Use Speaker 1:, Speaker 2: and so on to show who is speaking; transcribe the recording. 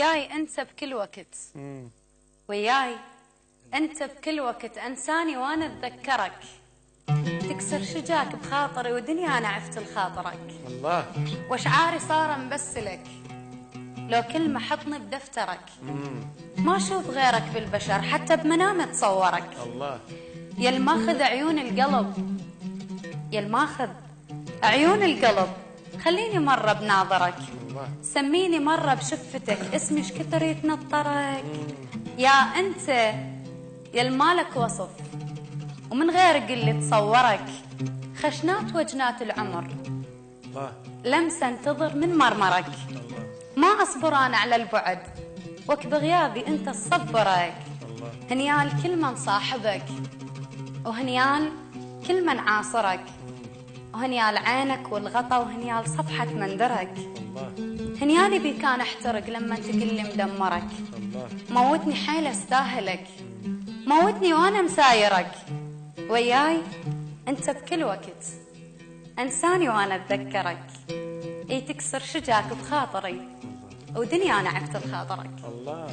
Speaker 1: وياي انت بكل وقت. وياي انت بكل وقت، انساني وانا اتذكرك، تكسر شجاك بخاطري ودنيا انا عفت لخاطرك.
Speaker 2: الله.
Speaker 1: واشعاري صار مبسلك، لو كلمة حطني بدفترك. ما اشوف غيرك بالبشر، حتى بمنامي اتصورك.
Speaker 2: الله.
Speaker 1: يا الماخذ عيون القلب، يا الماخذ عيون القلب، خليني مرة بناظرك.
Speaker 2: الله.
Speaker 1: سميني مرة بشفتك، اسمي ايش كثر يتنطرك. يا انت يا المالك وصف، ومن غير قل تصورك. خشنات وجنات العمر،
Speaker 2: الله.
Speaker 1: لمسة انتظر من مرمرك.
Speaker 2: الله.
Speaker 1: ما اصبر انا على البعد، وك بغيابي انت تصبرك.
Speaker 2: الله.
Speaker 1: هنيال كل من صاحبك، وهنيال كل من عاصرك، وهنيال عينك والغطا، وهنيال صفحة منظرك.
Speaker 2: الله.
Speaker 1: هنيالي بي كان احترق لما تقلي مدمرك.
Speaker 2: الله.
Speaker 1: موتني حيل استاهلك، موتني وانا مسايرك. وياي انت بكل وقت، انساني وانا اتذكرك. اي تكسر شجاك بخاطري، ودنيا انا عفت لخاطرك.
Speaker 2: الله.